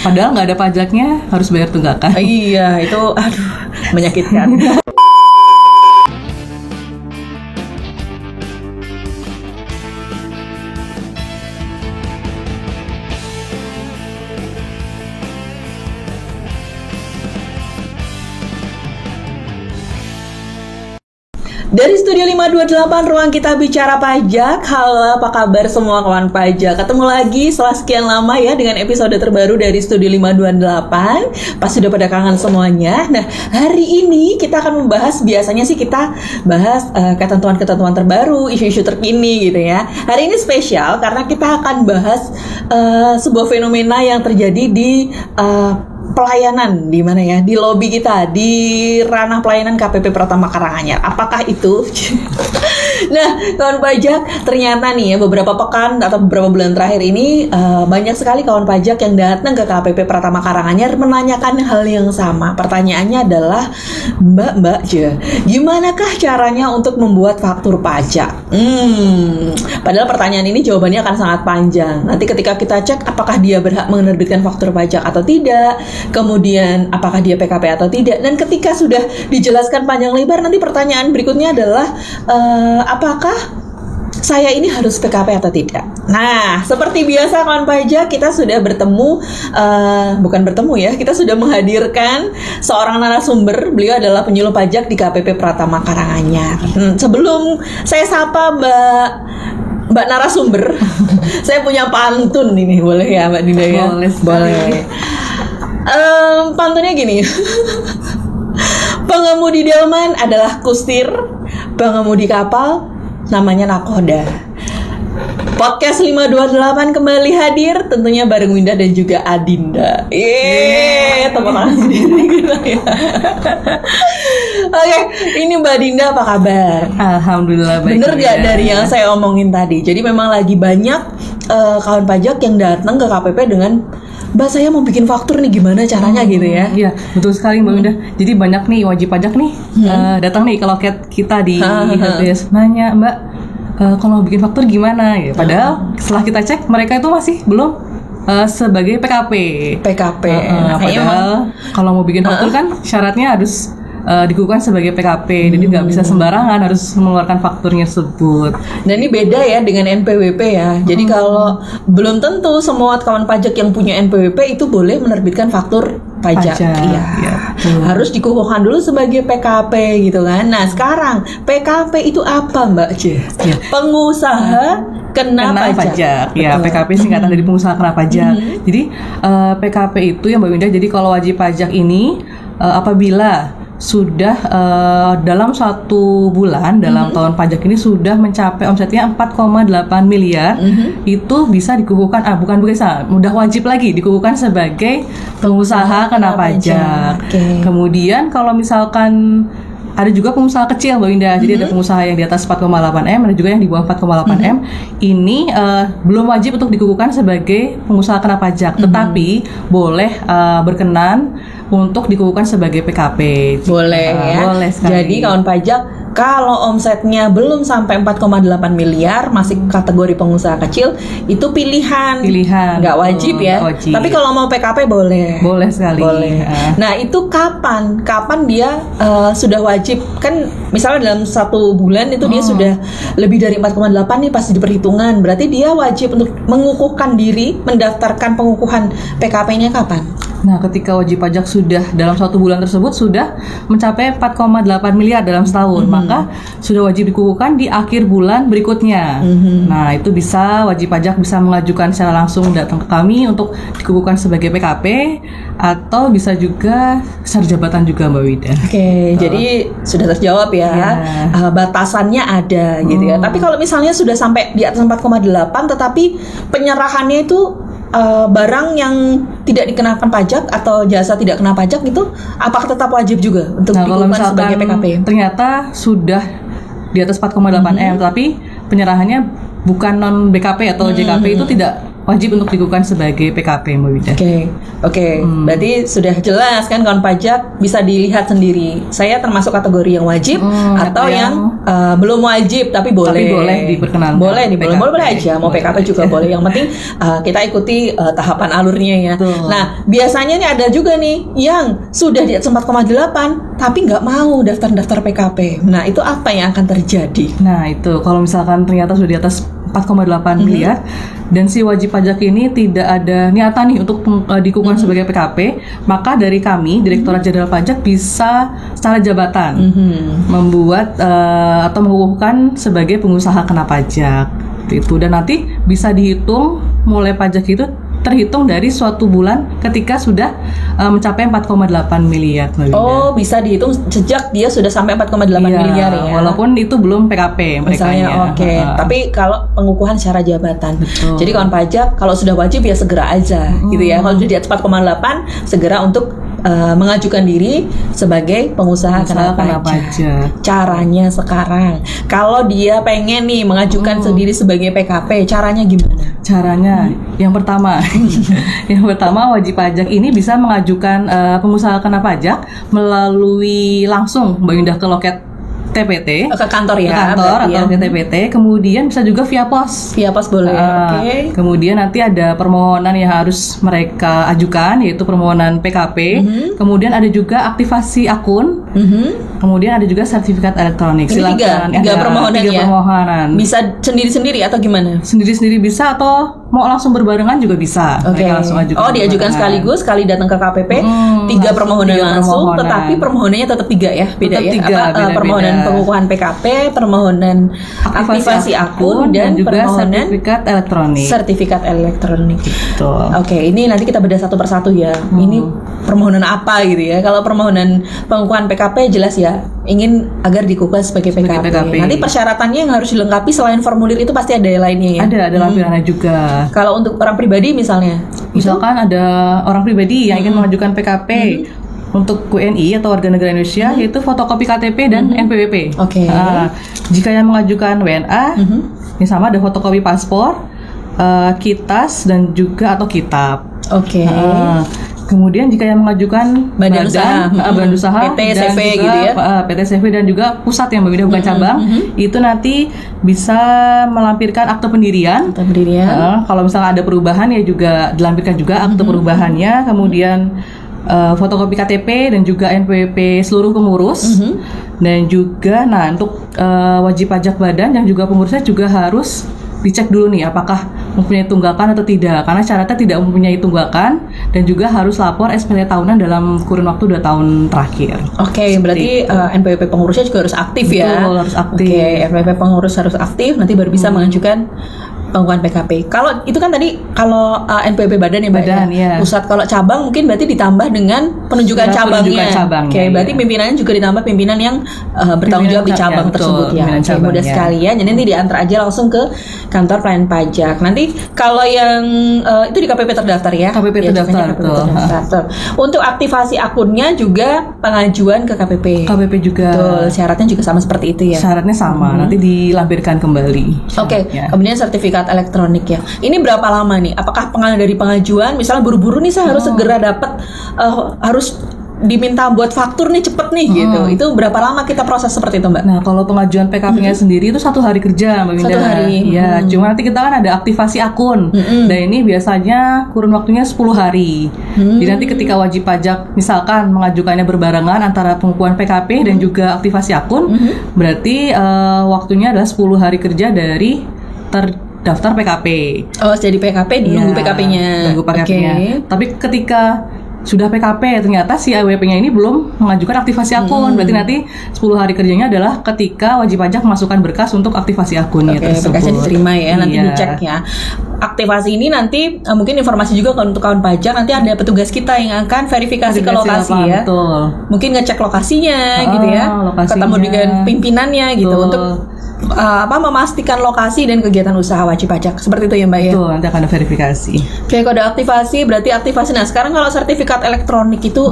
Padahal nggak ada pajaknya, harus bayar tunggakan. Iya, itu aduh menyakitkan. Dari Studio 528 Ruang Kita Bicara Pajak. Halo, apa kabar semua kawan pajak? Ketemu lagi setelah sekian lama ya dengan episode terbaru dari Studio 528. Pas sudah pada kangen semuanya. Nah, hari ini kita akan membahas, biasanya sih kita bahas ketentuan-ketentuan terbaru, isu-isu terkini gitu ya. Hari ini spesial karena kita akan bahas sebuah fenomena yang terjadi di pelayanan di mana ya, di lobi kita, di ranah pelayanan KPP Pratama Karanganyar. Apakah itu? Nah, kawan pajak, ternyata nih ya beberapa pekan atau beberapa bulan terakhir ini banyak sekali kawan pajak yang datang ke KPP Pratama Karanganyar menanyakan hal yang sama. Pertanyaannya adalah, Mbak, gimanakah caranya untuk membuat faktur pajak? Padahal pertanyaan ini jawabannya akan sangat panjang. Nanti ketika kita cek apakah dia berhak menerbitkan faktur pajak atau tidak, kemudian apakah dia PKP atau tidak, dan ketika sudah dijelaskan panjang lebar, nanti pertanyaan berikutnya adalah apakah saya ini harus PKP atau tidak. Nah, seperti biasa kawan pajak, kita sudah kita sudah menghadirkan seorang narasumber. Beliau adalah penyuluh pajak di KPP Pratama Karanganyar. Sebelum saya sapa Mbak narasumber, saya punya pantun ini, boleh ya Mbak Dinda ya? Boleh. Pantunnya gini. Pengemudi delman adalah kustir, pengemudi kapal namanya nakoda. Podcast 528 kembali hadir, tentunya bareng Winda dan juga Adinda. Tepuk tangan sendiri gitu ya. Oke, ini Mbak Dinda apa kabar? Alhamdulillah baik. Bener gak dari yang saya omongin tadi? Jadi memang lagi banyak kawan pajak yang datang ke KPP dengan, Mbak, saya mau bikin faktur nih, gimana caranya gitu ya? Iya, betul sekali Mbak Winda. Jadi banyak nih wajib pajak nih datang nih ke loket kita di HTS, nanya, Mbak, kalau bikin faktur gimana? Ya, padahal setelah kita cek mereka itu masih belum sebagai PKP. Padahal kalau mau bikin faktur kan syaratnya harus dikukuhkan sebagai PKP, jadi nggak bisa sembarangan, harus mengeluarkan fakturnya tersebut. Dan ini beda ya dengan NPWP ya. Jadi kalau belum tentu semua kawan pajak yang punya NPWP itu boleh menerbitkan faktur pajak. Iya. Harus dikukuhkan dulu sebagai PKP gitu kan. Nah, sekarang PKP itu apa, Mbak C? Ya. Pengusaha kena pajak. Ya, PKP singkatan dari pengusaha kena pajak. Jadi PKP itu ya Mbak Winda. Jadi kalau wajib pajak ini apabila sudah dalam 1 bulan dalam tahun pajak ini sudah mencapai omsetnya 4,8 miliar, itu bisa dikukuhkan, udah wajib lagi dikukuhkan sebagai pengusaha kena pajak. Kemudian kalau misalkan ada juga pengusaha kecil Mbak Winda, jadi ada pengusaha yang di atas 4,8M, ada juga yang di bawah 4,8M. Ini belum wajib untuk dikukuhkan sebagai pengusaha kena pajak, tetapi boleh berkenan untuk dikukuhkan sebagai PKP. Boleh ya. Boleh sekali. Jadi kawan pajak, kalau omsetnya belum sampai 4,8 miliar, masih kategori pengusaha kecil, itu pilihan. Nggak wajib ya. Wajib. Tapi kalau mau PKP boleh. Boleh sekali. Boleh. Nah, itu kapan dia sudah wajib? Kan misalnya dalam 1 bulan itu dia sudah lebih dari 4,8 nih pasti diperhitungan. Berarti dia wajib untuk mengukuhkan diri, mendaftarkan pengukuhan PKP-nya kapan? Nah, ketika wajib pajak sudah dalam 1 bulan tersebut sudah mencapai 4,8 miliar dalam setahun, maka sudah wajib dikukuhkan di akhir bulan berikutnya. Nah, itu wajib pajak bisa mengajukan secara langsung datang ke kami untuk dikukuhkan sebagai PKP, atau bisa juga besar jabatan juga Mbak Wida. Jadi sudah terjawab ya. Batasannya ada gitu ya. Tapi kalau misalnya sudah sampai di atas 4,8 tetapi penyerahannya itu barang yang tidak dikenakan pajak atau jasa tidak kena pajak, itu apakah tetap wajib juga untuk dikukuhkan sebagai PKP? Ternyata sudah di atas 4,8M, tapi penyerahannya bukan non BKP atau JKP, itu tidak wajib untuk dikukuhkan sebagai PKP, Mbak Wida. Oke. Berarti sudah jelas kan kawan pajak, bisa dilihat sendiri. Saya termasuk kategori yang wajib atau yang belum wajib tapi boleh diperkenankan. Boleh aja. Mau PKP juga boleh. Yang penting kita ikuti tahapan alurnya ya. Betul. Nah, biasanya nih ada juga nih yang sudah di atas 4,8 tapi nggak mau daftar PKP. Nah, itu apa yang akan terjadi? Nah, itu kalau misalkan ternyata sudah di atas 4,8 miliar dan si wajib pajak ini tidak ada niatan nih untuk dikukuhkan sebagai PKP, maka dari kami Direktorat Jenderal Pajak bisa secara jabatan membuat atau mengukuhkan sebagai pengusaha kena pajak itu, dan nanti bisa dihitung mulai pajak itu terhitung dari suatu bulan ketika sudah mencapai 4,8 miliar. Oh, bisa dihitung sejak dia sudah sampai 4,8 miliar ya. Walaupun itu belum PKP misalnya. Tapi kalau pengukuhan secara jabatan. Betul. Jadi kawan pajak kalau sudah wajib ya segera aja gitu ya. Kalau sudah di atas 4,8 segera untuk mengajukan diri sebagai pengusaha kena pajak. Caranya sekarang, kalau dia pengen nih mengajukan sendiri sebagai PKP, caranya gimana? Caranya, yang pertama wajib pajak ini bisa mengajukan pengusaha kena pajak melalui langsung Mbak Indah ke loket TPT, ke kantor atau ke TPT, kemudian bisa juga via pos. Via pos boleh. Kemudian nanti ada permohonan yang harus mereka ajukan, yaitu permohonan PKP. Kemudian ada juga aktivasi akun. Kemudian ada juga sertifikat elektronik. Ini tiga permohonan ya. Bisa sendiri-sendiri atau gimana? Sendiri-sendiri bisa, atau mau langsung berbarengan juga bisa. Langsung ajukan. Diajukan sekaligus, sekali datang ke KPP. Tiga permohonan langsung, tetapi permohonannya tetap 3 ya, beda ya. Permohonan pengukuhan PKP, permohonan aktivasi akun, dan juga permohonan sertifikat elektronik. Betul. Ini nanti kita bedah satu persatu ya. Ini permohonan apa gitu ya. Kalau permohonan pengukuhan PKP jelas ya, ingin agar dikukuhkan sebagai PKP. Nanti persyaratannya yang harus dilengkapi selain formulir itu pasti ada yang lainnya ya. Ada lampirannya juga. Kalau untuk orang pribadi misalkan ada orang pribadi yang ingin mengajukan PKP untuk WNI atau warga negara Indonesia, yaitu fotokopi KTP dan NPWP. Jika yang mengajukan WNA, sama ada fotokopi paspor, KITAS dan juga atau kitab. Kemudian jika yang mengajukan badan usaha, PT, CV gitu ya. PT, CV dan juga pusat yang berbeda bukan cabang, itu nanti bisa melampirkan akte pendirian. Kalau misalnya ada perubahan ya juga dilampirkan juga akte perubahannya. Kemudian fotokopi KTP dan juga NPWP seluruh pengurus. Dan juga untuk wajib pajak badan yang juga pengurusnya juga harus dicek dulu nih apakah mempunyai tunggakan atau tidak, karena syaratnya tidak mempunyai tunggakan dan juga harus lapor SPT tahunan dalam kurun waktu 2 tahun terakhir. Berarti NPWP pengurusnya juga harus aktif. Betul, harus aktif. NPWP pengurus harus aktif, nanti baru bisa mengajukan pengukuhan PKP. Kalau itu kan tadi kalau NPWP badan ya. Pusat, kalau cabang mungkin berarti ditambah dengan penunjukan cabangnya. Berarti pimpinannya juga ditambah pimpinan yang bertanggung jawab di cabang tersebut ya. Mudah sekali ya. Jadi nanti diantar aja langsung ke kantor pelayanan pajak. Nanti kalau yang itu di KPP terdaftar ya. KPP terdaftar. Untuk aktivasi akunnya juga pengajuan ke KPP. KPP juga. Betul, syaratnya juga sama seperti itu ya. Syaratnya sama, nanti dilampirkan kembali. Kemudian sertifikat elektronik ya. Ini berapa lama nih? Apakah dari pengajuan, misalnya buru-buru nih saya harus segera dapat, harus diminta buat faktur nih cepet nih gitu. Itu berapa lama kita proses seperti itu, Mbak? Nah, kalau pengajuan PKP-nya sendiri itu 1 hari kerja, Mbak Winda. 1 hari. Ya, cuma nanti kita kan ada aktivasi akun. Dan ini biasanya kurun waktunya 10 hari. Jadi nanti ketika wajib pajak misalkan mengajukannya berbarengan antara pengukuhan PKP dan juga aktivasi akun, berarti waktunya adalah 10 hari kerja dari terdaftar PKP. Jadi PKP nunggu PKP-nya. Tapi ketika sudah PKP ternyata si AWP-nya ini belum mengajukan aktivasi akun, berarti nanti 10 hari kerjanya adalah ketika wajib pajak masukkan berkas untuk aktivasi akunnya tersebut. Berkasnya diterima ya, nanti dicek ya. Aktivasi ini nanti mungkin informasi juga untuk kawan pajak, nanti ada petugas kita yang akan verifikasi ke lokasi ya. Mungkin ngecek lokasinya gitu ya. Ketemu dengan pimpinannya gitu untuk memastikan lokasi dan kegiatan usaha wajib pajak. Seperti itu ya, Mbak ya. Betul, nanti akan ada verifikasi. Kode aktivasi berarti aktivasi. Nah, sekarang kalau sertifikat elektronik itu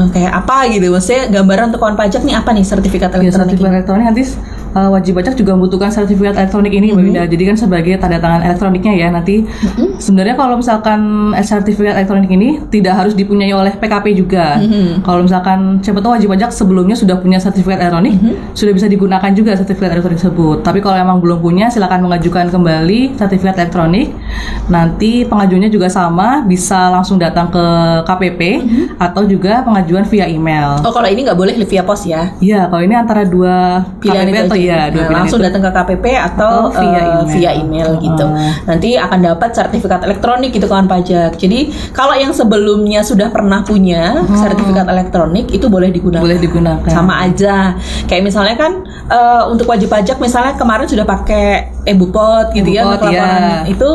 kayak apa gitu? Maksudnya gambaran untuk kawan pajak nih apa nih sertifikat elektronik? Sertifikat elektronik nanti wajib pajak juga membutuhkan sertifikat elektronik ini, Mbak Winda. Jadi kan sebagai tanda tangan elektroniknya ya nanti. Sebenarnya kalau misalkan sertifikat elektronik ini tidak harus dipunyai oleh PKP juga. Kalau misalkan siapa tahu wajib pajak sebelumnya sudah punya sertifikat elektronik, sudah bisa digunakan juga sertifikat elektronik tersebut. Tapi kalau emang belum punya, silakan mengajukan kembali sertifikat elektronik. Nanti pengajuannya juga sama, bisa langsung datang ke KPP atau juga pengajuan via email. Oh, kalau ini nggak boleh via pos ya? Iya, kalau ini antara dua pilihan KPP itu atau aja. dua pilihan langsung itu. datang ke KPP atau via email gitu. Nanti akan dapat sertifikat elektronik gitu kawan pajak. Jadi kalau yang sebelumnya sudah pernah punya sertifikat elektronik itu boleh digunakan. Boleh digunakan. Sama aja. Kayak misalnya kan untuk wajib pajak misalnya kemarin sudah pakai e-Bupot gitu ya, untuk laporan itu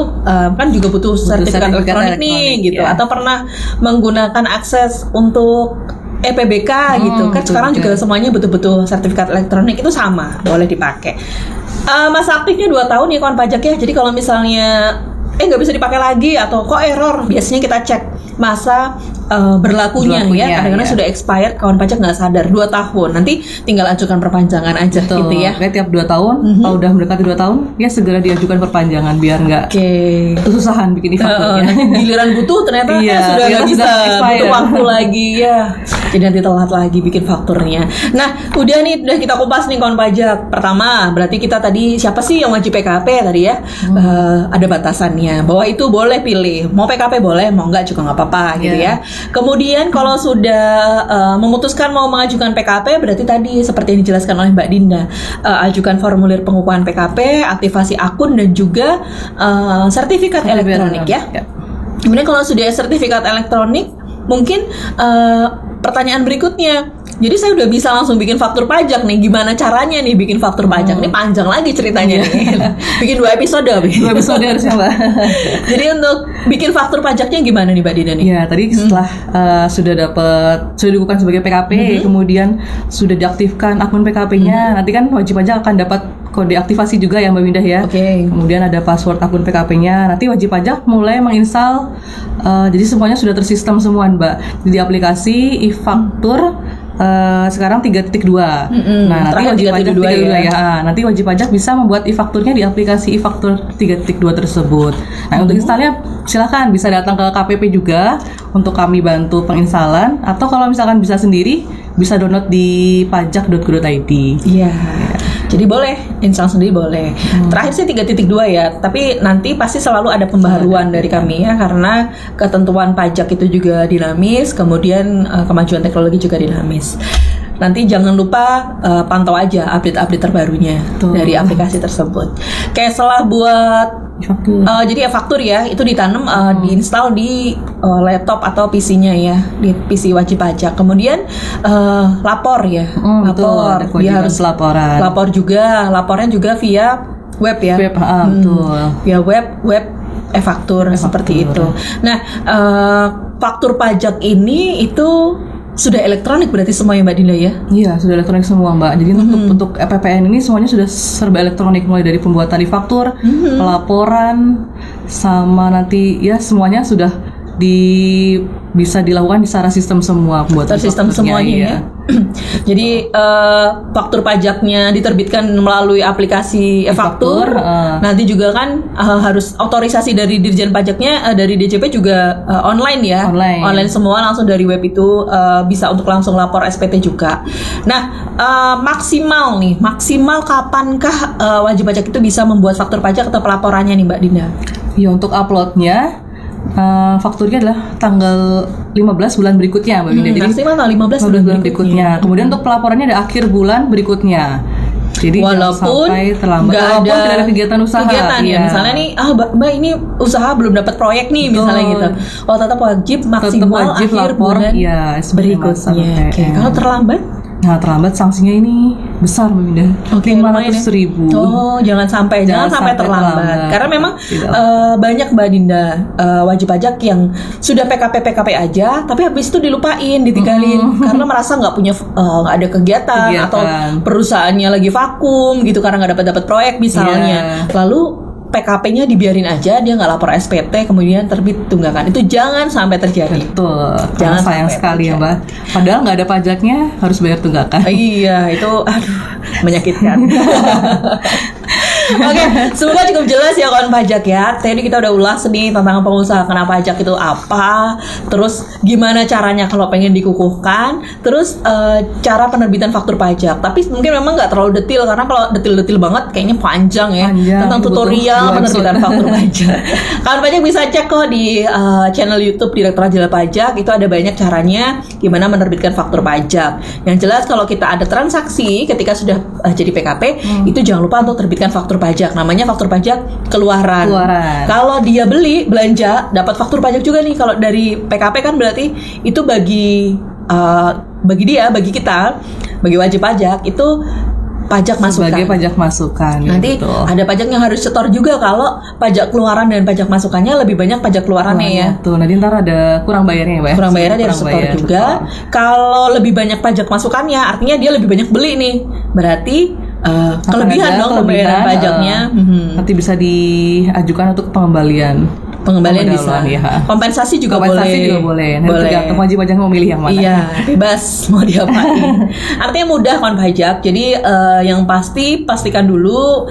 kan juga butuh sertifikat elektronik nih gitu. Atau pernah menggunakan akses untuk EPBK gitu kan, sekarang juga semuanya betul-betul sertifikat elektronik, itu sama, boleh dipakai. Masa aktifnya 2 tahun ya kawan pajak ya. Jadi kalau misalnya nggak bisa dipakai lagi atau kok error, biasanya kita cek masa berlakunya ya. Kadang-kadang sudah expired, kawan pajak nggak sadar 2 tahun. Nanti tinggal ajukan perpanjangan aja gitu ya. Tiap 2 tahun, kalau udah mendekati 2 tahun, ya segera diajukan perpanjangan biar nggak kesusahan bikin e-fakturnya. Giliran butuh ternyata sudah nggak bisa, butuh waktu lagi ya. Jadi nanti telat lagi bikin fakturnya. Nah, udah kita kupas nih kawan pajak. Pertama, berarti kita tadi siapa sih yang wajib PKP tadi ya? Ada batasannya bahwa itu boleh pilih, mau PKP boleh, mau enggak juga nggak apa-apa gitu ya. Kemudian kalau sudah memutuskan mau mengajukan PKP, berarti tadi seperti yang dijelaskan oleh Mbak Dinda, ajukan formulir pengukuhan PKP, aktivasi akun dan juga sertifikat elektronik ya. Kemudian kalau sudah sertifikat elektronik, mungkin pertanyaan berikutnya, jadi saya udah bisa langsung bikin faktur pajak nih. Gimana caranya nih bikin faktur pajak? Ini panjang lagi ceritanya nih. Bikin 2 episode. 2 episode harusnya Mbak. Jadi untuk bikin faktur pajaknya gimana nih Mbak Dina nih? Ya tadi setelah sudah dibuka sebagai PKP, kemudian sudah diaktifkan akun PKP-nya, nanti kan wajib pajak akan dapat kode aktivasi juga ya Mbak Windah ya. Kemudian ada password akun PKP-nya. Nanti wajib pajak mulai menginstal. Jadi semuanya sudah tersistem semua Mbak. Di aplikasi e-faktur sekarang 3.2. Nah, nanti wajib pajak 3.2 ya. Nanti wajib pajak bisa membuat e-fakturnya di aplikasi e-faktur 3.2 tersebut. Nah, untuk instalnya silakan bisa datang ke KPP juga untuk kami bantu penginstalan, atau kalau misalkan bisa sendiri bisa download di pajak.go.id. Iya. Jadi boleh, install sendiri boleh. Terakhir sih 3.2 ya, tapi nanti pasti selalu ada pembaharuan dari kami ya, karena ketentuan pajak itu juga dinamis, kemudian kemajuan teknologi juga dinamis. Nanti jangan lupa pantau aja update-update terbarunya dari aplikasi tersebut. Kayak setelah buat jadi e-faktur ya, itu ditanam diinstal di laptop atau PC-nya ya, di PC wajib pajak. Kemudian lapor ya, lapor dia harus lapor juga, lapornya juga via web ya, via web e-faktur seperti itu. Nah, faktur pajak ini itu sudah elektronik berarti semua ya Mbak Dinda ya? Iya, sudah elektronik semua Mbak. Jadi untuk PPN ini semuanya sudah serba elektronik, mulai dari pembuatan e-faktur, pelaporan, sama nanti ya semuanya sudah bisa dilakukan secara sistem semua, pembuatan sistem semuanya ya. Jadi faktur pajaknya diterbitkan melalui aplikasi e-faktur. Nanti juga kan harus otorisasi dari Dirjen Pajaknya, dari DJP juga online ya. Online semua, langsung dari web itu bisa untuk langsung lapor SPT juga. Nah, maksimal kapankah wajib pajak itu bisa membuat faktur pajak atau pelaporannya nih Mbak Dinda? Ya, untuk uploadnya fakturnya adalah tanggal 15 bulan berikutnya Mbak Winda. Jadi maksimal 15 bulan berikutnya. Kemudian untuk pelaporannya ada akhir bulan berikutnya. Jadi walaupun sampai terlambat, walaupun tidak ada kegiatan usaha. Ya. Misalnya nih, Mbak ini usaha belum dapat proyek nih, misalnya gitu. Tetap wajib maksimal akhir lapor, bulan berikutnya. Kalau terlambat? Nah, terlambat sanksinya ini besar Mbak Winda. 500.000. Jangan sampai terlambat. Karena memang banyak Mbak Dinda wajib pajak yang sudah PKP aja, tapi habis itu dilupain, ditinggalin karena merasa nggak ada kegiatan atau perusahaannya lagi vakum gitu karena nggak dapat proyek misalnya. Lalu PKP-nya dibiarin aja, dia nggak lapor SPT, kemudian terbit tunggakan. Itu jangan sampai terjadi. Betul. Jangan sayang sekali ya Mbak. Padahal nggak ada pajaknya harus bayar tunggakan. Iya, itu aduh menyakitkan. Oke, semoga cukup jelas ya kawan pajak ya. Tadi kita udah ulas nih tentang pengusaha kena pajak itu apa, terus gimana caranya kalau pengen dikukuhkan, terus cara penerbitan faktur pajak. Tapi mungkin memang nggak terlalu detail karena kalau detail banget kayaknya panjang ya. Tentang tutorial penerbitan faktur pajak. Kawan pajak bisa cek kok di channel YouTube Direktorat Jenderal Pajak, itu ada banyak caranya gimana menerbitkan faktur pajak. Yang jelas kalau kita ada transaksi ketika sudah jadi PKP, itu jangan lupa untuk terbitkan faktur pajak. Namanya faktur pajak keluaran. Kalau dia beli belanja dapat faktur pajak juga nih. Kalau dari PKP kan berarti itu bagi kita, bagi wajib pajak itu pajak masukan. Sebagai pajak masukan. Nanti betul. Ada pajak yang harus setor juga kalau pajak keluaran dan pajak masukannya lebih banyak pajak keluarannya ya. Tuh, nanti ntar ada kurang bayarnya ya, Mbak. Kurang bayarnya dia harus setor juga. Kalau lebih banyak pajak masukannya, artinya dia lebih banyak beli nih. Berarti kelebihan dong pembayaran pajaknya. Nanti bisa diajukan untuk pengembalian bisa ya. Kompensasi juga juga boleh. Boleh. Tergantung wajib pajak mau milih yang mana. Iya, bebas mau diapain. Artinya mudah kan pajak. Jadi yang pasti pastikan dulu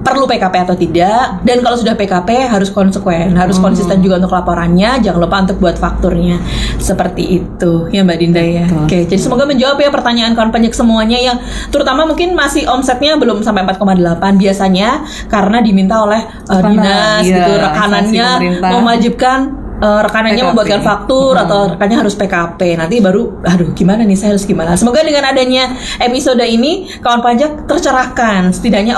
perlu PKP atau tidak. Dan kalau sudah PKP harus konsekuen, harus konsisten juga untuk laporannya. Jangan lupa untuk buat fakturnya. Seperti itu ya Mbak Dinda ya. Oke, jadi semoga menjawab ya pertanyaan kawan pajak semuanya yang terutama mungkin masih omsetnya belum sampai 4,8 biasanya karena diminta oleh dinas gitu rekanannya mewajibkan rekanannya membuatkan faktur atau rekannya harus PKP. Nanti baru gimana nih saya harus gimana. Semoga dengan adanya episode ini kawan pajak tercerahkan. Setidaknya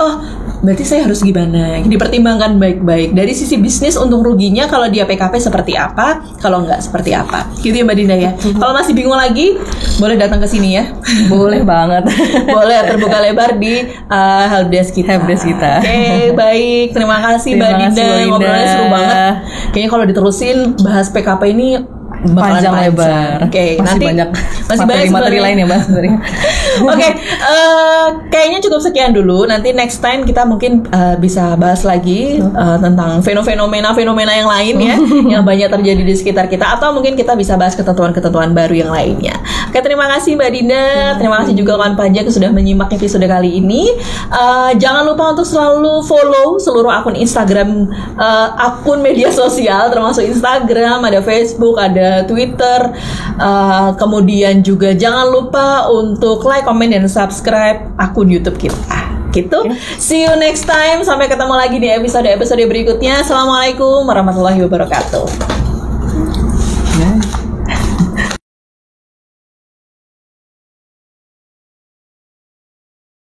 berarti saya harus gimana. Dipertimbangkan baik-baik dari sisi bisnis untung ruginya kalau dia PKP seperti apa, kalau enggak seperti apa. Gitu ya Mbak Dinda ya. Kalau masih bingung lagi boleh datang ke sini ya. Boleh banget. Boleh terbuka lebar di helpdesk kita. Oke, baik. Terima kasih Mbak Dinda. Ngobrolnya seru banget. Kayaknya kalau diterusin bahas PKP ini panjang lebar. Oke, nanti masih banyak materi lain ya Mbak. Oke, kayaknya cukup sekian dulu. Nanti next time kita mungkin bisa bahas lagi tentang fenomena yang lain ya yang banyak terjadi di sekitar kita, atau mungkin kita bisa bahas ketentuan-ketentuan baru yang lainnya. Oke, terima kasih Mbak Dinda. Terima kasih juga kawan pajak yang sudah menyimak episode kali ini. Jangan lupa untuk selalu follow seluruh akun Instagram, akun media sosial termasuk Instagram, ada Facebook, ada Twitter, kemudian juga jangan lupa untuk like, comment, dan subscribe akun YouTube kita. Gitu. See you next time. Sampai ketemu lagi di episode berikutnya. Assalamualaikum warahmatullahi wabarakatuh.